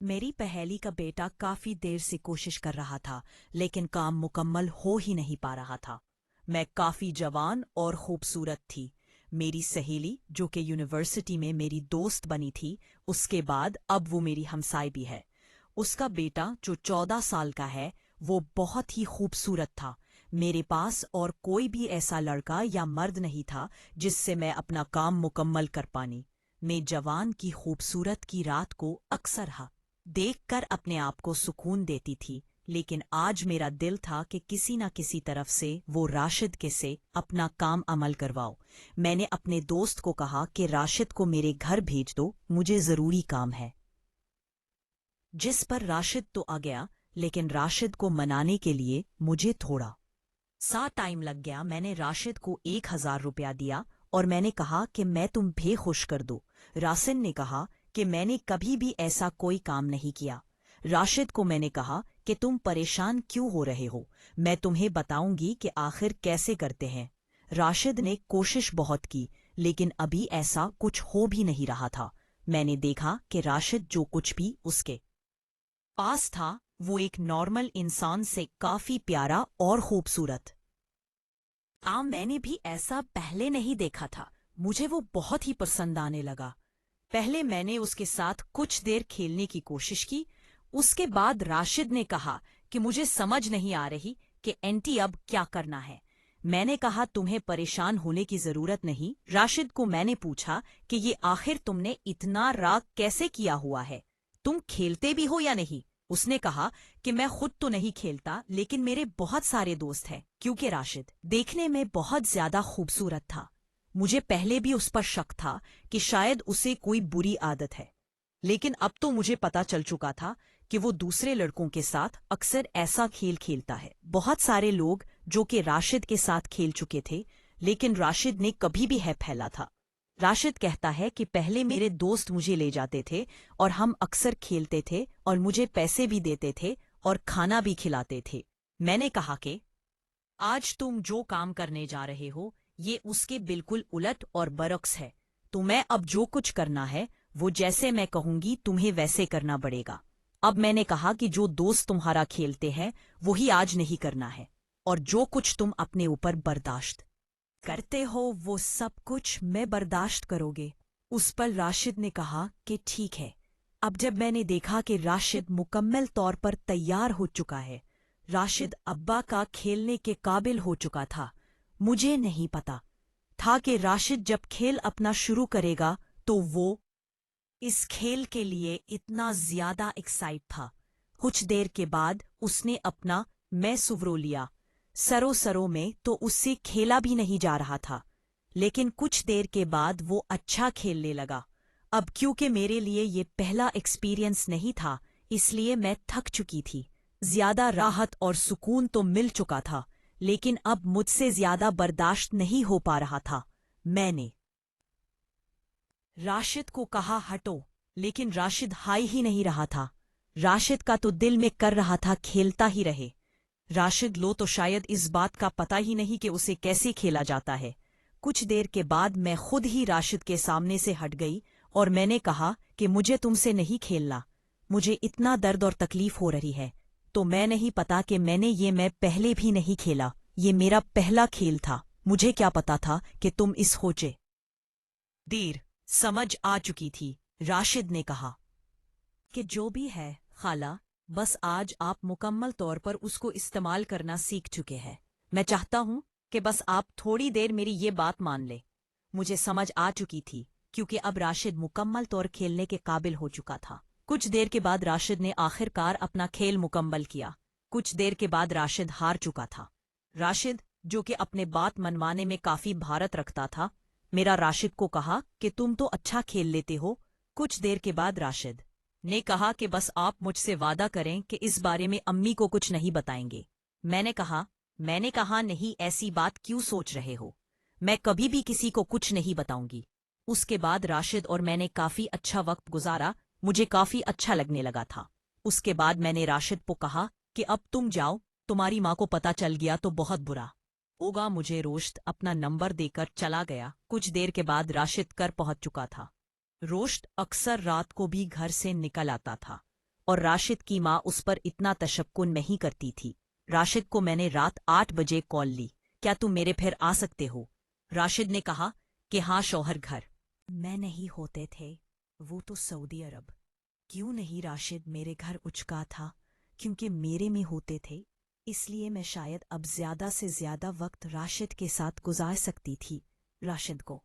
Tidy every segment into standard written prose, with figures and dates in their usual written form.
मेरी पहेली का बेटा काफी देर से कोशिश कर रहा था, लेकिन काम मुकम्मल हो ही नहीं पा रहा था। मैं काफी जवान और खूबसूरत थी। मेरी सहेली, जो कि यूनिवर्सिटी में मेरी दोस्त बनी थी, उसके बाद अब वो मेरी हमसाय भी है। उसका बेटा, जो 14 साल का है, वो बहुत ही खूबसूरत था। मेरे पास और कोई भी ऐसा लड़का या मर्द नहीं था जिससे मैं अपना काम मुकम्मल कर पानी। मैं जवान की खूबसूरत की रात को अक्सर देखकर अपने आप को सुकून देती थी, लेकिन आज मेरा दिल था कि किसी न किसी तरफ से वो राशिद के से अपना काम अमल करवाओ। मैंने अपने दोस्त को कहा कि राशिद को मेरे घर भेज दो, मुझे जरूरी काम है। जिस पर राशिद तो आ गया, लेकिन राशिद को मनाने के लिए मुझे थोड़ा सा टाइम लग गया। मैंने राशिद को 1000 रुपया दिया और मैंने कहा कि मैं तुम बेखुश कर दो। राशिद ने कहा कि मैंने कभी भी ऐसा कोई काम नहीं किया। राशिद को मैंने कहा कि तुम परेशान क्यों हो रहे हो, मैं तुम्हें बताऊंगी कि आखिर कैसे करते हैं। राशिद ने कोशिश बहुत की, लेकिन अभी ऐसा कुछ हो भी नहीं रहा था। मैंने देखा कि राशिद जो कुछ भी उसके पास था, वो एक नॉर्मल इंसान से काफी प्यारा और खूबसूरत। मैंने भी ऐसा पहले नहीं देखा था। मुझे वो बहुत ही पसंद आने लगा। पहले मैंने उसके साथ कुछ देर खेलने की कोशिश की। उसके बाद राशिद ने कहा कि मुझे समझ नहीं आ रही कि एंटी अब क्या करना है। मैंने कहा तुम्हें परेशान होने की जरूरत नहीं। राशिद को मैंने पूछा कि ये आखिर तुमने इतना राग कैसे किया हुआ है, तुम खेलते भी हो या नहीं। उसने कहा कि मैं खुद तो नहीं खेलता, लेकिन मेरे बहुत सारे दोस्त हैं। क्योंकि राशिद देखने में बहुत ज्यादा खूबसूरत था, मुझे पहले भी उस पर शक था कि शायद उसे कोई बुरी आदत है, लेकिन अब तो मुझे पता चल चुका था कि वो दूसरे लड़कों के साथ अक्सर ऐसा खेल खेलता है। बहुत सारे लोग जो कि राशिद के साथ खेल चुके थे, लेकिन राशिद ने कभी भी है फैला था। राशिद कहता है कि पहले मेरे दोस्त मुझे ले जाते थे और हम अक्सर खेलते थे और मुझे पैसे भी देते थे और खाना भी खिलाते थे। मैंने कहा कि आज तुम जो काम करने जा रहे हो ये उसके बिल्कुल उलट और बरक्स है। तुम्हें अब जो कुछ करना है वो जैसे मैं कहूंगी तुम्हें वैसे करना पड़ेगा। अब मैंने कहा कि जो दोस्त तुम्हारा खेलते हैं वही आज नहीं करना है, और जो कुछ तुम अपने ऊपर बर्दाश्त करते हो वो सब कुछ मैं बर्दाश्त करोगे। उस पर राशिद ने कहा कि ठीक है। अब जब मैंने देखा कि राशिद मुकम्मल तौर पर तैयार हो चुका है, राशिद अब्बा का खेलने के काबिल हो चुका था, मुझे नहीं पता था कि राशिद जब खेल अपना शुरू करेगा तो वो इस खेल के लिए इतना ज्यादा एक्साइट था। कुछ देर के बाद उसने अपना मैं सुवरो लिया। सरो सरो में तो उससे खेला भी नहीं जा रहा था, लेकिन कुछ देर के बाद वो अच्छा खेलने लगा। अब क्योंकि मेरे लिए ये पहला एक्सपीरियंस नहीं था, इसलिए मैं थक चुकी थी। ज्यादा राहत और सुकून तो मिल चुका था, लेकिन अब मुझसे ज्यादा बर्दाश्त नहीं हो पा रहा था। मैंने राशिद को कहा हटो, लेकिन राशिद हाई ही नहीं रहा था। राशिद का तो दिल में कर रहा था खेलता ही रहे। राशिद लो तो शायद इस बात का पता ही नहीं कि उसे कैसे खेला जाता है। कुछ देर के बाद मैं खुद ही राशिद के सामने से हट गई और मैंने कहा कि मुझे तुमसे नहीं खेलना, मुझे इतना दर्द और तकलीफ हो रही है। तो मैं नहीं पता कि मैं पहले भी नहीं खेला, ये मेरा पहला खेल था। मुझे क्या पता था कि तुम इस होचे देर समझ आ चुकी थी। राशिद ने कहा कि जो भी है खाला, बस आज आप मुकम्मल तौर पर उसको इस्तेमाल करना सीख चुके हैं। मैं चाहता हूं कि बस आप थोड़ी देर मेरी ये बात मान ले। मुझे समझ आ चुकी थी, क्योंकि अब राशिद मुकम्मल तौर खेलने के काबिल हो चुका था। कुछ देर के बाद राशिद ने आखिरकार अपना खेल मुकम्मल किया। कुछ देर के बाद राशिद हार चुका था। राशिद, जो कि अपने बात मनवाने में काफी भारत रखता था, मेरा राशिद को कहा कि तुम तो अच्छा खेल लेते हो। कुछ देर के बाद राशिद ने कहा कि बस आप मुझसे वादा करें कि इस बारे में अम्मी को कुछ नहीं बताएंगे। मैंने कहा नहीं, ऐसी बात क्यों सोच रहे हो, मैं कभी भी किसी को कुछ नहीं बताऊंगी। उसके बाद राशिद और मैंने काफी अच्छा वक्त गुजारा, मुझे काफी अच्छा लगने लगा था। उसके बाद मैंने राशिद को कहा कि अब तुम जाओ, तुम्हारी माँ को पता चल गया तो बहुत बुरा होगा। मुझे रोश्त अपना नंबर देकर चला गया। कुछ देर के बाद राशिद कर पहुंच चुका था। रोश्त अक्सर रात को भी घर से निकल आता था। और राशिद की माँ उस पर इतना तशक्कुन नहीं करती थी। राशिद को मैंने रात 8 बजे कॉल ली, क्या तुम मेरे फिर आ सकते हो? राशिद ने कहा कि हाँ शौहर घर मैं नहीं होते थे, वो तो सऊदी अरब। क्यों नहीं? राशिद मेरे घर उचका था, क्योंकि मेरे में होते थे, इसलिए मैं शायद अब ज्यादा से ज्यादा वक्त राशिद के साथ गुजार सकती थी। राशिद को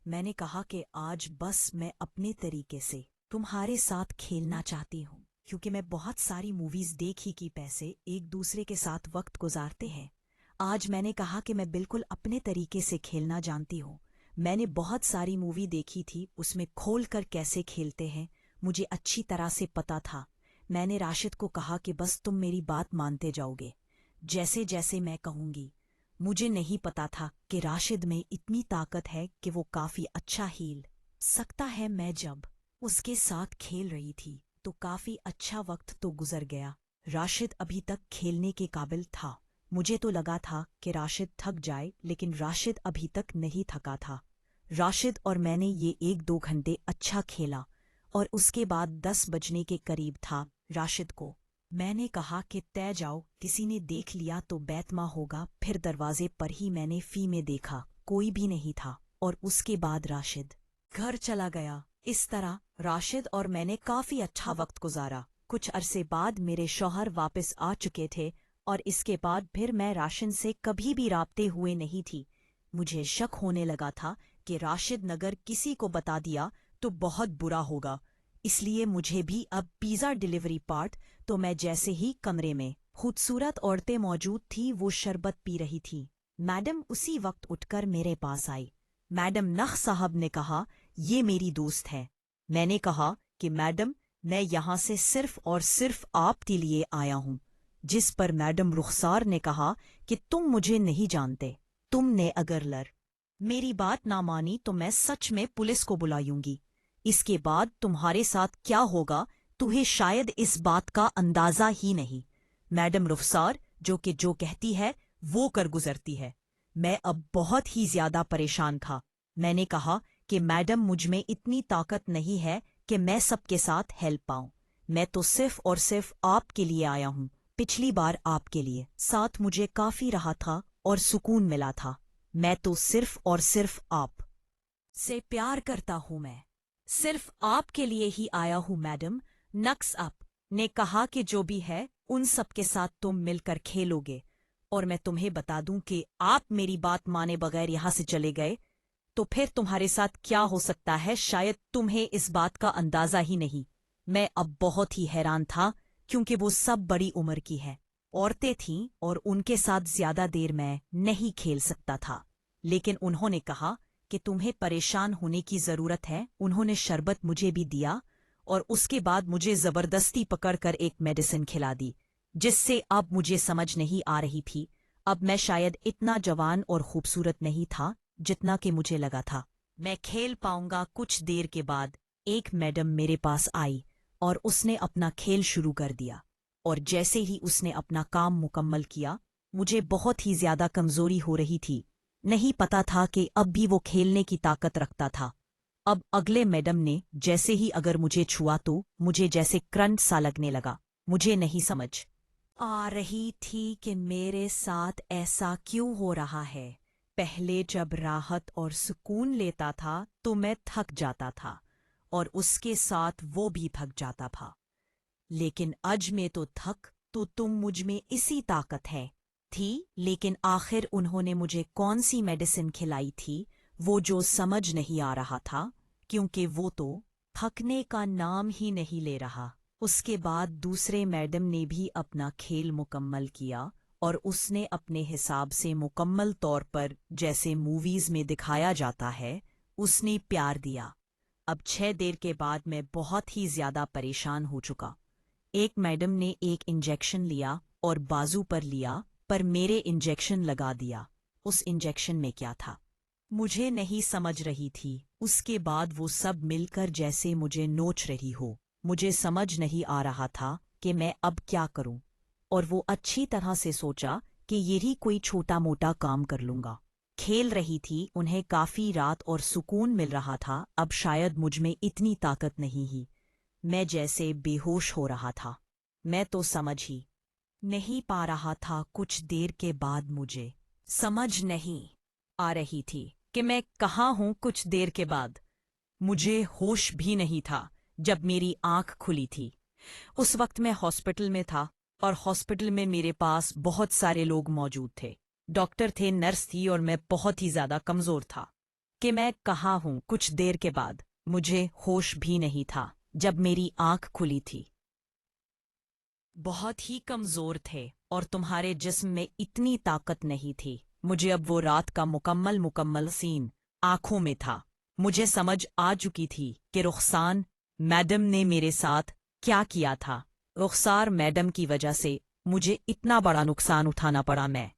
मैंने कहा कि आज बस मैं अपने तरीके से तुम्हारे साथ खेलना चाहती हूँ, क्योंकि मैं बहुत सारी मूवीज देखी कि पैसे एक दूसरे के साथ वक्त गुजारते हैं। आज मैंने कहा कि मैं बिल्कुल अपने तरीके से खेलना जानती हूँ। मैंने बहुत सारी मूवी देखी थी, उसमें खोल कर कैसे खेलते हैं मुझे अच्छी तरह से पता था। मैंने राशिद को कहा कि बस तुम मेरी बात मानते जाओगे, जैसे जैसे मैं कहूंगी। मुझे नहीं पता था कि राशिद में इतनी ताकत है कि वो काफी अच्छा हील सकता है। मैं जब उसके साथ खेल रही थी तो काफी अच्छा वक्त तो गुजर गया। राशिद अभी तक खेलने के काबिल था। मुझे तो लगा था कि राशिद थक जाए, लेकिन राशिद अभी तक नहीं थका था। राशिद और मैंने ये 1-2 घंटे अच्छा खेला और उसके बाद 10 बजने के करीब था। राशिद को मैंने कहा कि तय जाओ, किसी ने देख लिया तो बैतमा होगा। फिर दरवाजे पर ही मैंने फी में देखा, कोई भी नहीं था, और उसके बाद राशिद घर चला गया। इस तरह राशिद और मैंने काफी अच्छा वक्त गुजारा। कुछ अरसे बाद मेरे शौहर वापस आ चुके थे और इसके बाद फिर मैं राशिद से कभी भी राब्ते हुए नहीं थी। मुझे शक होने लगा था कि राशिद नगर किसी को बता दिया तो बहुत बुरा होगा, इसलिए मुझे भी अब पिज़्ज़ा डिलीवरी पार्ट। तो मैं जैसे ही कमरे में खूबसूरत औरतें मौजूद थी, वो शरबत पी रही थी। मैडम उसी वक्त उठकर मेरे पास आई। मैडम नख साहब ने कहा ये मेरी दोस्त है। मैंने कहा कि मैडम मैं यहाँ से सिर्फ और सिर्फ आपके लिए आया हूँ। जिस पर मैडम रुखसार ने कहा कि तुम मुझे नहीं जानते, तुमने अगर मेरी बात ना मानी तो मैं सच में पुलिस को बुलाऊंगी। इसके बाद तुम्हारे साथ क्या होगा तुम्हें शायद इस बात का अंदाजा ही नहीं। मैडम रुखसार जो कहती है वो कर गुजरती है। मैं अब बहुत ही ज्यादा परेशान था। मैंने कहा कि मैडम मुझ में इतनी ताकत नहीं है कि मैं सबके साथ हेल्प पाऊं। मैं तो सिर्फ और सिर्फ आपके लिए आया हूं। पिछली बार आपके लिए साथ मुझे काफी रहा था और सुकून मिला था। मैं तो सिर्फ और सिर्फ आप से प्यार करता हूं। मैं सिर्फ आपके लिए ही आया हूं। मैडम नक्स अप ने कहा कि जो भी है उन सब के साथ तुम मिलकर खेलोगे, और मैं तुम्हें बता दूं कि आप मेरी बात माने बगैर यहां से चले गए तो फिर तुम्हारे साथ क्या हो सकता है शायद तुम्हें इस बात का अंदाजा ही नहीं। मैं अब बहुत ही हैरान था, क्योंकि वो सब बड़ी उम्र की है, औरतें थीं और उनके साथ ज्यादा देर मैं नहीं खेल सकता था। लेकिन उन्होंने कहा कि तुम्हें परेशान होने की जरूरत है। उन्होंने शरबत मुझे भी दिया और उसके बाद मुझे जबरदस्ती पकड़कर एक मेडिसिन खिला दी, जिससे अब मुझे समझ नहीं आ रही थी। अब मैं शायद इतना जवान और खूबसूरत नहीं था जितना कि मुझे लगा था। मैं खेल पाऊंगा। कुछ देर के बाद एक मैडम मेरे पास आई और उसने अपना खेल शुरू कर दिया, और जैसे ही उसने अपना काम मुकम्मल किया, मुझे बहुत ही ज्यादा कमजोरी हो रही थी। नहीं पता था कि अब भी वो खेलने की ताकत रखता था। अब अगले मैडम ने जैसे ही अगर मुझे छुआ तो मुझे जैसे करंट सा लगने लगा। मुझे नहीं समझ आ रही थी कि मेरे साथ ऐसा क्यों हो रहा है। पहले जब राहत और सुकून लेता था तो मैं थक जाता था, और उसके साथ वो भी थक जाता था। लेकिन आज में तो थक तो तुम मुझ में इसी ताकत है थी। लेकिन आखिर उन्होंने मुझे कौन सी मेडिसिन खिलाई थी वो जो समझ नहीं आ रहा था, क्योंकि वो तो थकने का नाम ही नहीं ले रहा। उसके बाद दूसरे मैडम ने भी अपना खेल मुकम्मल किया, और उसने अपने हिसाब से मुकम्मल तौर पर जैसे मूवीज में दिखाया जाता है उसने प्यार दिया। अब 6 देर के बाद मैं बहुत ही ज्यादा परेशान हो चुका। एक मैडम ने एक इंजेक्शन लिया और बाजू पर लिया, पर मेरे इंजेक्शन लगा दिया। उस इंजेक्शन में क्या था मुझे नहीं समझ रही थी। उसके बाद वो सब मिलकर जैसे मुझे नोच रही हो। मुझे समझ नहीं आ रहा था कि मैं अब क्या करूं, और वो अच्छी तरह से सोचा कि यही कोई छोटा मोटा काम कर लूंगा। खेल रही थी, उन्हें काफी रात और सुकून मिल रहा था। अब शायद मुझ में इतनी ताकत नहीं ही। मैं जैसे बेहोश हो रहा था। मैं तो समझ ही नहीं पा रहा था। कुछ देर के बाद मुझे समझ नहीं आ रही थी कि मैं कहाँ हूँ। कुछ देर के बाद मुझे होश भी नहीं था जब मेरी आंख खुली थी। उस वक्त मैं हॉस्पिटल में था और हॉस्पिटल में मेरे पास बहुत सारे लोग मौजूद थे। डॉक्टर थे, नर्स थी और मैं बहुत ही ज्यादा कमजोर था। कि मैं कहाँ हूँ। कुछ देर के बाद मुझे होश भी नहीं था जब मेरी आंख खुली थी। बहुत ही कमजोर थे और तुम्हारे जिस्म में इतनी ताकत नहीं थी। मुझे अब वो रात का मुकम्मल सीन आंखों में था। मुझे समझ आ चुकी थी कि रुखसान मैडम ने मेरे साथ क्या किया था। रुखसार मैडम की वजह से मुझे इतना बड़ा नुकसान उठाना पड़ा। मैं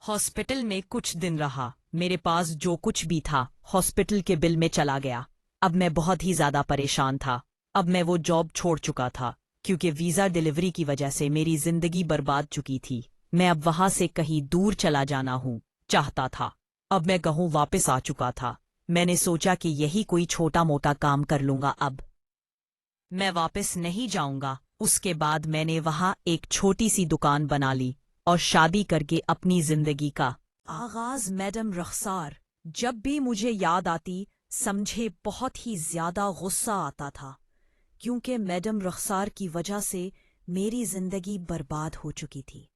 हॉस्पिटल में कुछ दिन रहा। मेरे पास जो कुछ भी था हॉस्पिटल के बिल में चला गया। अब मैं बहुत ही ज्यादा परेशान था। अब मैं वो जॉब छोड़ चुका था क्योंकि वीजा डिलीवरी की वजह से मेरी जिंदगी बर्बाद चुकी थी। मैं अब वहां से कहीं दूर चला जाना हूँ चाहता था। अब मैं कहूँ वापस आ चुका था। मैंने सोचा कि यही कोई छोटा मोटा काम कर लूंगा। अब मैं वापस नहीं जाऊंगा। उसके बाद मैंने वहां एक छोटी सी दुकान बना ली और शादी करके अपनी जिंदगी का आगाज। मैडम रुखसार जब भी मुझे याद आती समझे बहुत ही ज्यादा गुस्सा आता था क्योंकि मैडम रुखसार की वजह से मेरी जिंदगी बर्बाद हो चुकी थी।